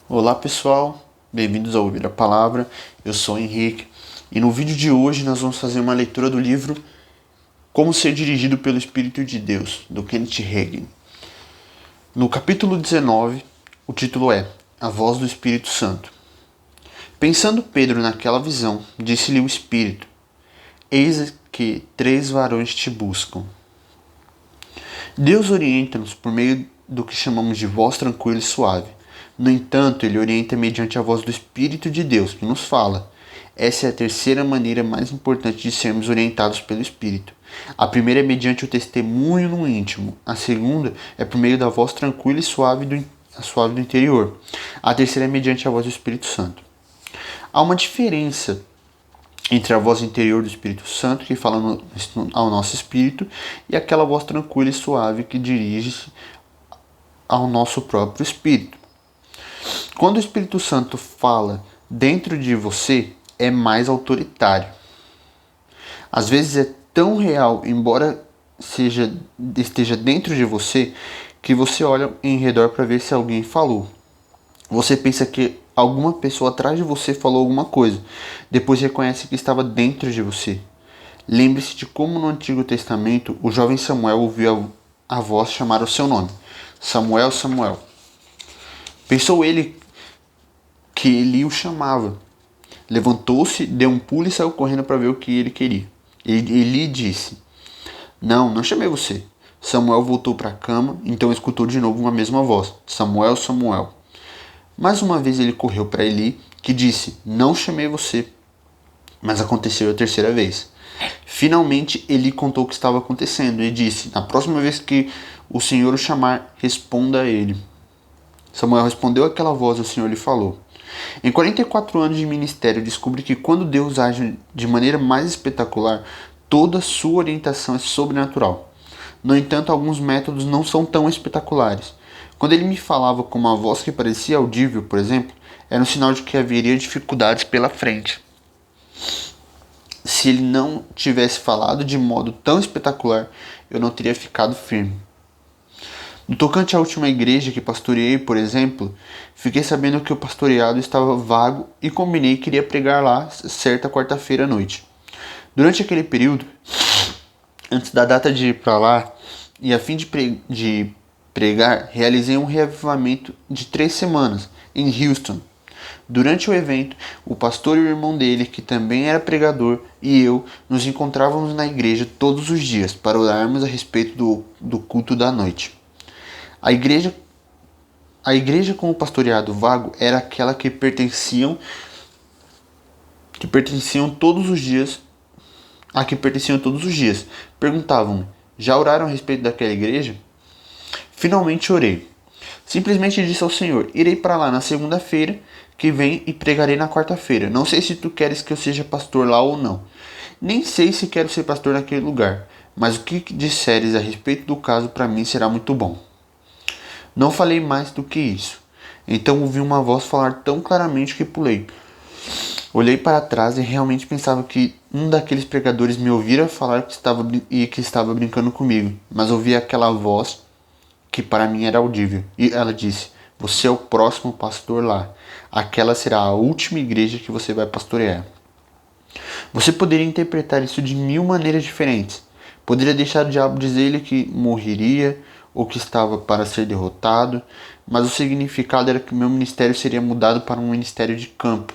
Olá pessoal, bem-vindos ao Ouvir a Palavra, eu sou o Henrique e no vídeo de hoje nós vamos fazer uma leitura do livro Como Ser Dirigido pelo Espírito de Deus, do Kenneth Hagin. No capítulo 19, o título é A Voz do Espírito Santo. Pensando Pedro naquela visão, disse-lhe o Espírito: Eis que 3 varões te buscam. Deus orienta-nos por meio do que chamamos de voz tranquila e suave. No entanto, ele orienta mediante a voz do Espírito de Deus, que nos fala. Essa é a terceira maneira mais importante de sermos orientados pelo Espírito. A primeira é mediante o testemunho no íntimo. A segunda é por meio da voz tranquila e suave do interior. A terceira é mediante a voz do Espírito Santo. Há uma diferença entre a voz interior do Espírito Santo, que fala ao nosso espírito, e aquela voz tranquila e suave que dirige-se ao nosso próprio espírito. Quando o Espírito Santo fala dentro de você, é mais autoritário. Às vezes é tão real, embora esteja dentro de você, que você olha em redor para ver se alguém falou. Você pensa que alguma pessoa atrás de você falou alguma coisa, depois reconhece que estava dentro de você. Lembre-se de como no Antigo Testamento o jovem Samuel ouviu a voz chamar o seu nome: Samuel, Samuel. Pensou ele que Eli o chamava. Levantou-se, deu um pulo e saiu correndo para ver o que ele queria. Eli disse: Não chamei você. Samuel voltou para a cama, então escutou de novo uma mesma voz: Samuel, Samuel. Mais uma vez ele correu para Eli, que disse: Não chamei você. Mas aconteceu a terceira vez. Finalmente Eli contou o que estava acontecendo e disse: Na próxima vez que o Senhor o chamar, responda a ele. Samuel respondeu àquela voz e o Senhor lhe falou. Em 44 anos de ministério, descobri que quando Deus age de maneira mais espetacular, toda sua orientação é sobrenatural. No entanto, alguns métodos não são tão espetaculares. Quando ele me falava com uma voz que parecia audível, por exemplo, era um sinal de que haveria dificuldades pela frente. Se ele não tivesse falado de modo tão espetacular, eu não teria ficado firme. No tocante à última igreja que pastoreei, por exemplo, fiquei sabendo que o pastoreado estava vago e combinei que iria pregar lá certa quarta-feira à noite. Durante aquele período, antes da data de ir para lá, e a fim de pregar, realizei um reavivamento de 3 semanas em Houston. Durante o evento, o pastor e o irmão dele, que também era pregador, e eu nos encontrávamos na igreja todos os dias para orarmos a respeito do culto da noite. A igreja com o pastoreado vago era aquela que pertenciam todos os dias. Perguntavam-me: já oraram a respeito daquela igreja? Finalmente orei. Simplesmente disse ao Senhor: irei para lá na segunda-feira que vem e pregarei na quarta-feira. Não sei se tu queres que eu seja pastor lá ou não. Nem sei se quero ser pastor naquele lugar, mas o que disseres a respeito do caso para mim será muito bom. Não falei mais do que isso. Então ouvi uma voz falar tão claramente que pulei. Olhei para trás e realmente pensava que um daqueles pregadores me ouvira falar que estava brincando comigo, mas ouvi aquela voz que para mim era audível. E ela disse: Você é o próximo pastor lá. Aquela será a última igreja que você vai pastorear. Você poderia interpretar isso de 1000 maneiras diferentes. Poderia deixar o diabo dizer-lhe que morreria ou que estava para ser derrotado, mas o significado era que meu ministério seria mudado para um ministério de campo.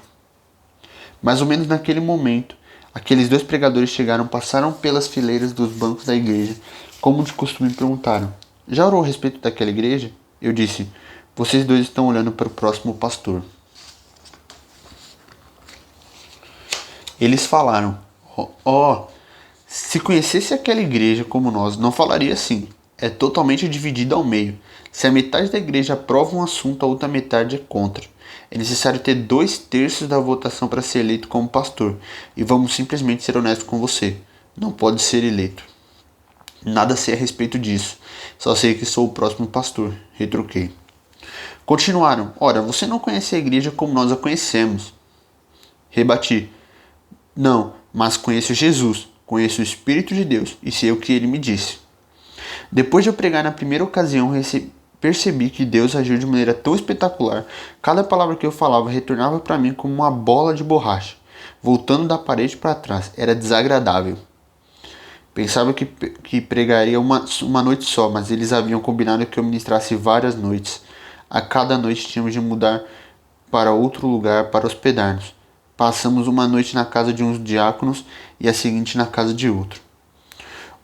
Mais ou menos naquele momento, aqueles 2 pregadores chegaram, passaram pelas fileiras dos bancos da igreja, como de costume perguntaram: já orou a respeito daquela igreja? Eu disse: vocês 2 estão olhando para o próximo pastor. Eles falaram: se conhecesse aquela igreja como nós, não falaria assim. É totalmente dividida ao meio. Se a metade da igreja aprova um assunto, a outra metade é contra. É necessário ter 2/3 da votação para ser eleito como pastor. E vamos simplesmente ser honestos com você: não pode ser eleito. Nada sei a respeito disso. Só sei que sou o próximo pastor. Retruquei. Continuaram: ora, você não conhece a igreja como nós a conhecemos. Rebati: não, mas conheço Jesus, conheço o Espírito de Deus e sei o que ele me disse. Depois de eu pregar na primeira ocasião, percebi que Deus agiu de maneira tão espetacular. Cada palavra que eu falava retornava para mim como uma bola de borracha, voltando da parede para trás. Era desagradável. Pensava que pregaria uma noite só, mas eles haviam combinado que eu ministrasse várias noites. A cada noite tínhamos de mudar para outro lugar para hospedar-nos. Passamos uma noite na casa de uns diáconos e a seguinte na casa de outro.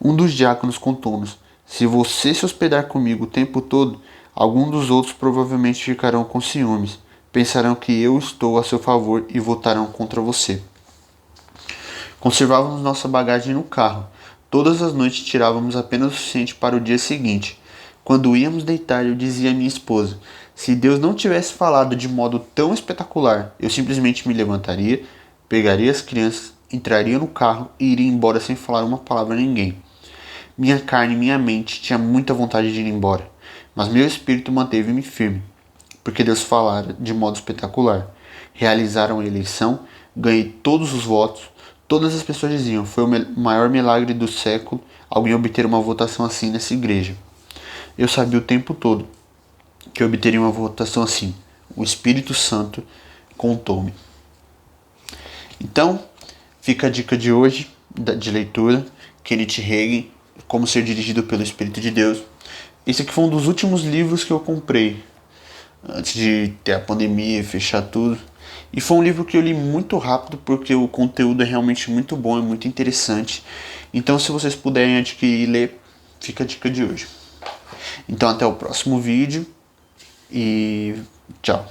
Um dos diáconos contou-nos: se você se hospedar comigo o tempo todo, alguns dos outros provavelmente ficarão com ciúmes. Pensarão que eu estou a seu favor e votarão contra você. Conservávamos nossa bagagem no carro. Todas as noites tirávamos apenas o suficiente para o dia seguinte. Quando íamos deitar, eu dizia à minha esposa: se Deus não tivesse falado de modo tão espetacular, eu simplesmente me levantaria, pegaria as crianças, entraria no carro e iria embora sem falar uma palavra a ninguém. Minha carne e minha mente tinha muita vontade de ir embora, mas meu espírito manteve-me firme, porque Deus falara de modo espetacular. Realizaram a eleição, ganhei todos os votos. Todas as pessoas diziam: foi o maior milagre do século alguém obter uma votação assim nessa igreja. Eu sabia o tempo todo que eu obteria uma votação assim. O Espírito Santo contou-me. Então, fica a dica de hoje, de leitura, Kenneth Hagin, Como Ser Dirigido pelo Espírito de Deus. Esse aqui foi um dos últimos livros que eu comprei, antes de ter a pandemia e fechar tudo. E foi um livro que eu li muito rápido, porque o conteúdo é realmente muito bom, é muito interessante. Então, se vocês puderem adquirir e ler, fica a dica de hoje. Então, até o próximo vídeo e tchau.